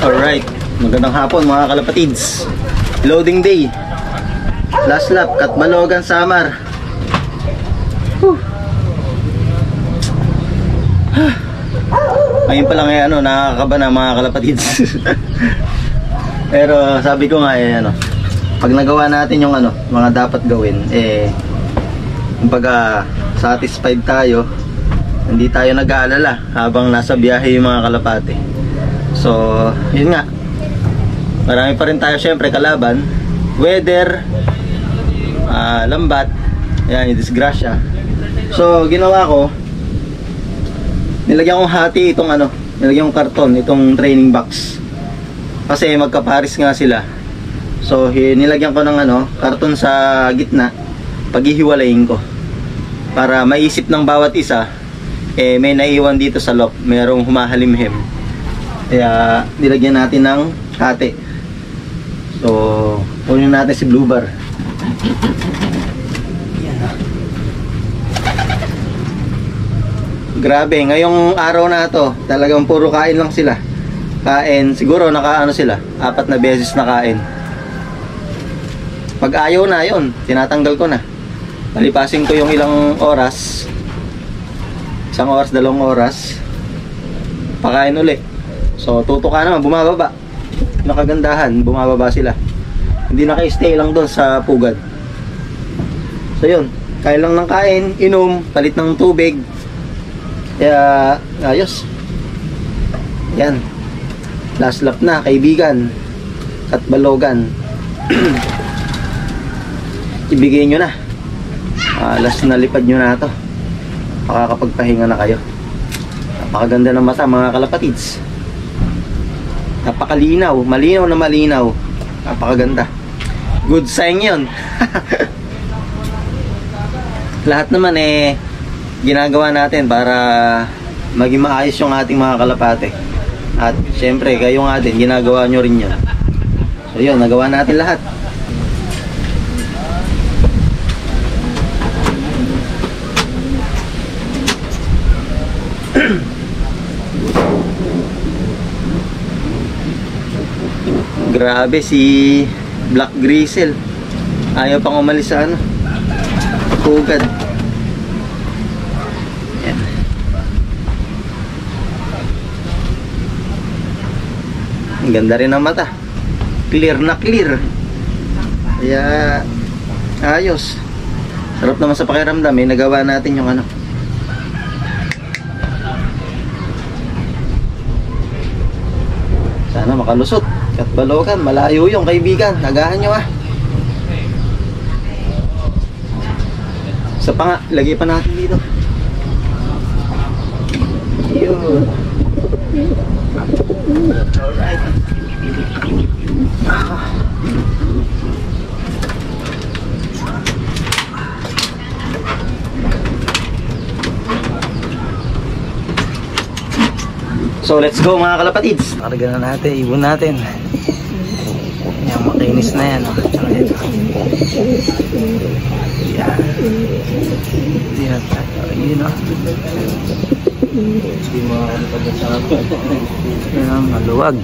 Alright, magandang hapon mga kalapatids. Loading day. Last lap, Katbalogan, Samar. Ngayon pa lang nakakaba na mga kalapatids. Pero sabi ko nga pag nagawa natin yung mga dapat gawin, kumbaga satisfied tayo. Hindi tayo nag-aalala habang nasa biyahe yung mga kalapate. So, yun nga. Marami pa rin tayo syempre kalaban. Weather, lambat, ayan, yung disgrasya. So, ginawa ko, nilagyan kong hati itong nilagyan kong karton, itong training box. Kasi magkaparis nga sila. So, nilagyan ko ng karton sa gitna, paghihiwalayin ko. Para maisip ng bawat isa, may naiwan dito sa lock, mayroong humahalimhem. Kaya nilagyan natin ng hati. So, kunin natin si Blue Bar. Grabe, ngayong araw na to, talagang puro kain lang sila. Kain, siguro sila, 4 na beses na kain. Pag ayaw na yun, tinatanggal ko na. Palipasin ko yung ilang oras, 1 oras, 2 oras, pakain uli. So, tutuka naman, bumababa. Nakagandahan, bumababa sila. Hindi naka-stay lang doon sa pugad. So, yun. Kain lang ng kain, inom, palit ng tubig. Kaya, ayos. Yan. Last lap na, kaibigan. Katbalogan. Ibigay nyo na. Last na lipad nyo na ito. Makakapagpahinga na kayo. Napakaganda ng mata mga kalapatids. Napakalinaw, malinaw na malinaw. Napakaganda. Good sign yun. Lahat naman ginagawa natin para maging maayos yung ating mga kalapate. At syempre kayo nga din, ginagawa nyo rin yun. So yun, nagawa natin lahat. Grabe si Black Grizzle. Ayaw pang umalis sa pugad. Yan. Ang ganda rin ng mata. Clear na clear. Kaya ayos. Sarap naman sa pakiramdam. Nagawa natin yung sana makalusot. Katbalogan, malayo yung kaibigan. Nagahan nyo Sa pa nga, lagay pa natin dito. Yun. Alright. So let's go mga kalapatids. Karga na natin, ibon natin. Yan, makinis na yan. Yan. Yan. Yan, maluwag.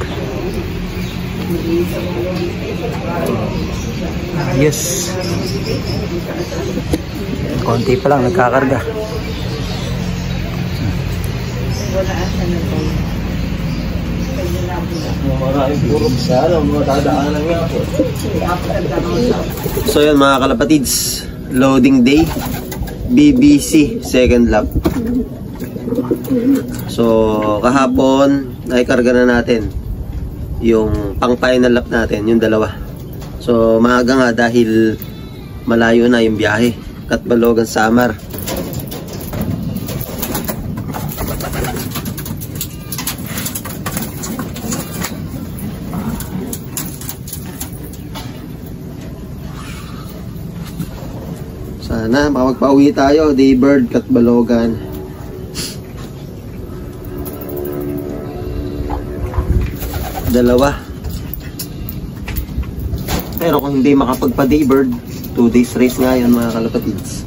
Yes. Konti pa lang nagkakarga. So yan mga kalapatids, loading day, BBC second lap. So kahapon naikarga na natin yung pang final lap natin, yung 2. So maaga nga dahil malayo na yung biyahe, Katbalogan, Samar. Sana makapagpauwi tayo, Daybird, Katbalogan. Dalawa. Pero kung hindi makapagpa-Daybird, 2 days race nga yun mga kalapatids.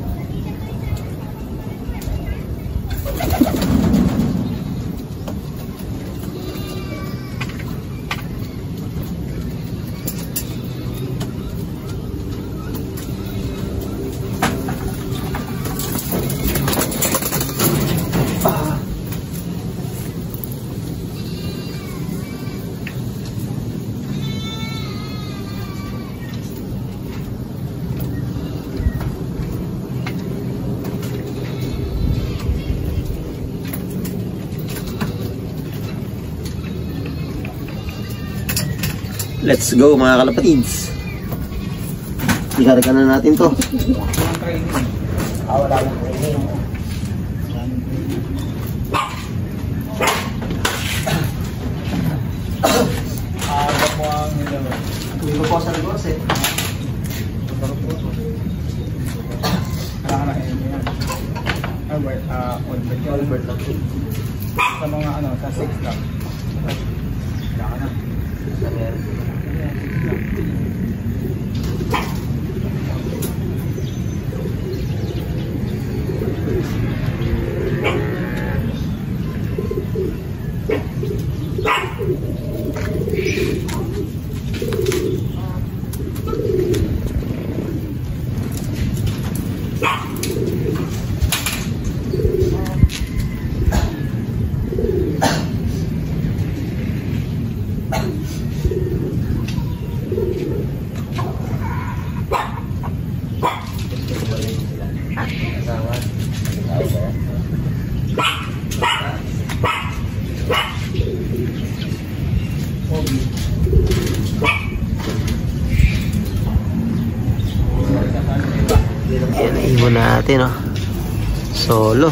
Let's go mga kalapatids. Ikarga na natin to. Wala akong training. Agad mo ang nila. Hindi ko po sa reverse eh. Kailangan na yan. Albert, Albert lang. Sa mga ano, sa 6 lang. Kailangan na. Yan, ibon natin, oh. Solo.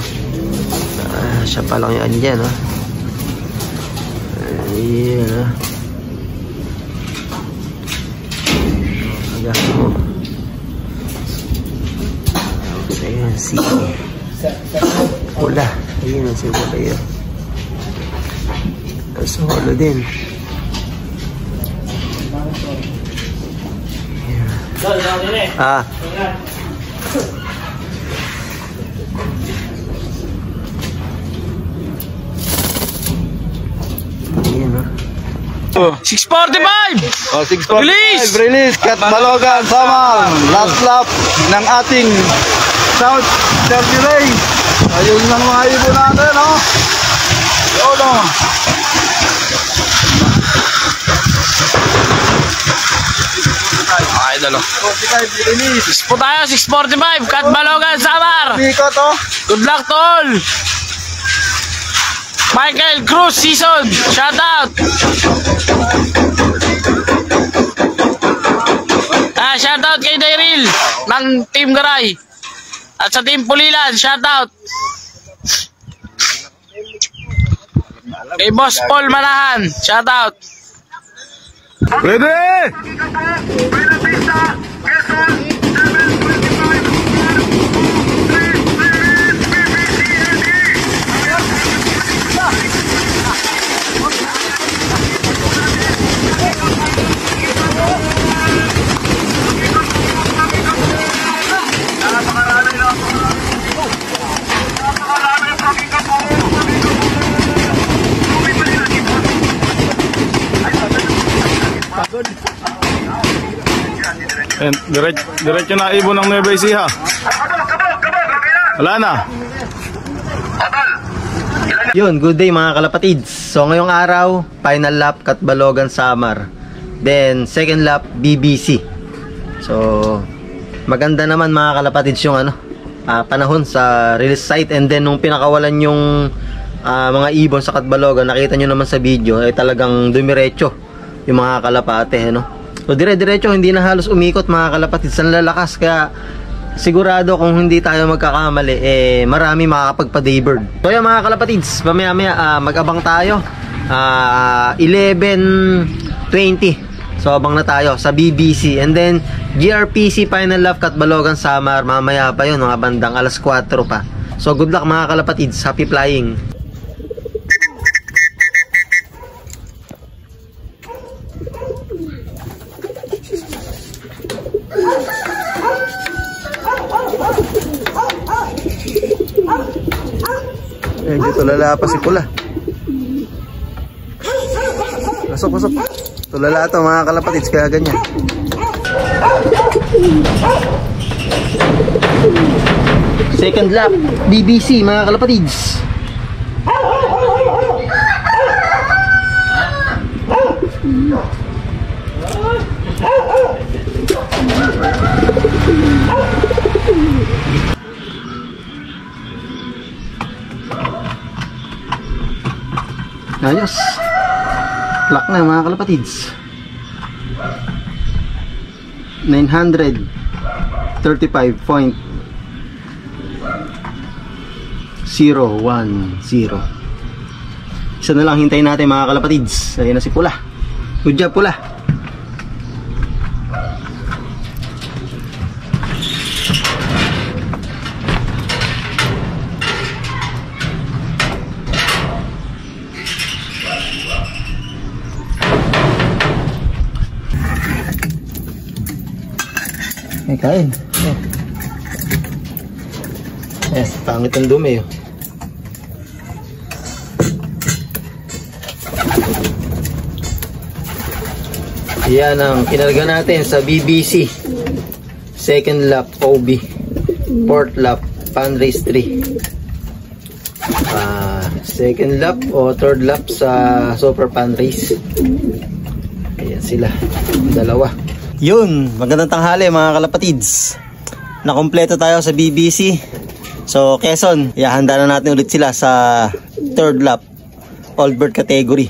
Siya pa lang yung andyan, oh. Ayan, oh. Agak mo. Ayan, sige. Pula. Ayan, ang siguro yun. Solo din. Ah. Ayan, oh. 645! Oh, 645. Release! Release! Kat Balogan, Samar. Last lap ng ating South Derby Race. Ayun ng mga ibon natin, no? Yun, no? Ay, dalo. 45 release. Po tayo, 645. Kat Balogan, Samar. Biko to. Good luck to all. Michael Cruz Season. Shout out. Shout out kay Daryl ng Team Garay. At sa Team Pulilan, shout out. Kay Boss Paul Manahan, shout out. Ready! Diretso na ibon ng Nueva Ecija. Wala na. Yun, good day mga kalapatids. So ngayong araw, final lap Kat Balogan, Samar. Then second lap BBC. So maganda naman mga kalapatids yung panahon sa release site. And then nung pinakawalan yung mga ibon sa Kat Balogan, nakita nyo naman sa video, ay talagang dumiretso yung mga kalapate, no? So dire-diretso, hindi na halos umikot mga kalapatids, ang lalakas. Kaya sigurado kung hindi tayo magkakamali, marami makakapagpa-daybird. So yan mga kalapatids, mamaya mag-abang tayo 11:20. So abang na tayo sa BBC. And then GRPC final lap Kat Balogan, Samar, mamaya pa yun, mga bandang 4:00 pa. So good luck mga kalapatids, happy flying. Dito lala pa si Pula. Pasok. Tulala ito mga kalapatids, kaya ganyan. Second lap BBC mga kalapatids. Ayos. Lock na mga kalapatids. 935.010. Isa na lang hintayin natin mga kalapatids. Ayun na si Pula. Good job, Pula. Ay, kain. Yes, pangit ang dumi. Yan ang kinarga natin sa BBC. Second lap OB, fourth lap pan race 3. Second lap o third lap sa super pan race. Ayan sila, dalawa. Yun, magandang tanghali mga kalapatids. Nakompleto tayo sa BBC. So Quezon, ihahanda na natin ulit sila sa third lap all bird category.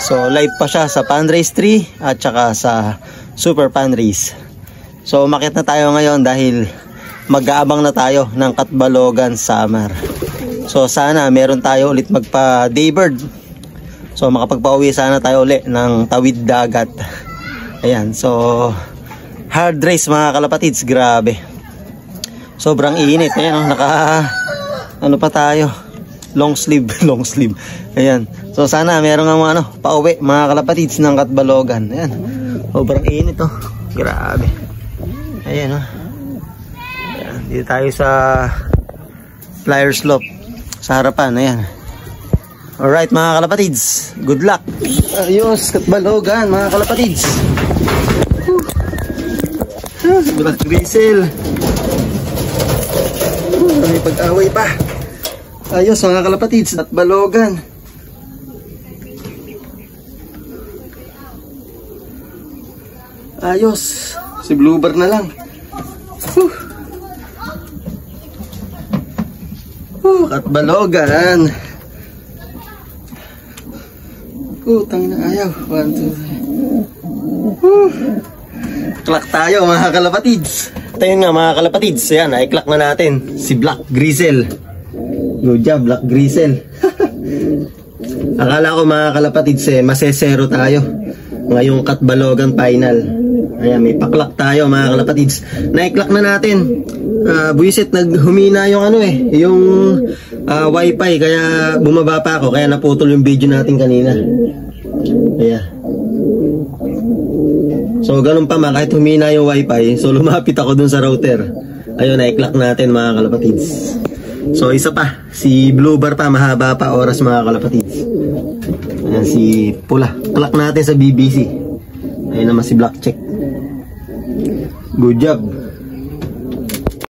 So live pa siya sa pan race 3 at saka sa super pan race. So umakyat na tayo ngayon dahil mag-aabang na tayo ng Katbalogan Summer. So sana meron tayo ulit magpa daybird. So makapagpauwi sana tayo ulit ng Tawid Dagat. Ayan, so hard race mga kalapatids, grabe. Sobrang init. Ayan, ano pa tayo? Long sleeve. Ayan. So sana meron nga pauwi mga kalapatids ng Katbalogan. Ayan. Sobrang init Grabe. Ayan Ayan. Dito tayo sa flyer slope sa harapan. Ayan. Alright mga kalapatids. Good luck. Ayos, Katbalogan mga kalapatids. Black Grizzle. May pag-away pa. Ayos mga kalapatids, Katbalogan. Ayos. Si Bluebird na lang. Katbalogan. Tangin na ayaw. 1, 2, 3. Clock tayo mga kalapatids. Tayo nga mga kalapatids. Ayan, i-clock na natin si Black Grizzle. Good job, Black Grizzle. Akala ko mga kalapatids masesero tayo ngayong Katbalogan final. Ayan, may pa-clock tayo mga kalapatids. Na-clock na natin. Buisit, naghumina yung yung wifi, kaya bumaba pa ako, kaya naputol yung video natin kanina. Ayan. So ganun pa kahit humina yung wifi, so lumapit ako dun sa router. Ayun, na-clock natin mga kalapatids. So isa pa, si Bluebird pa, mahaba pa oras mga kalapatids. Ayan, si Pula. Clock natin sa BBC. Ayun naman si Black Check. Good job.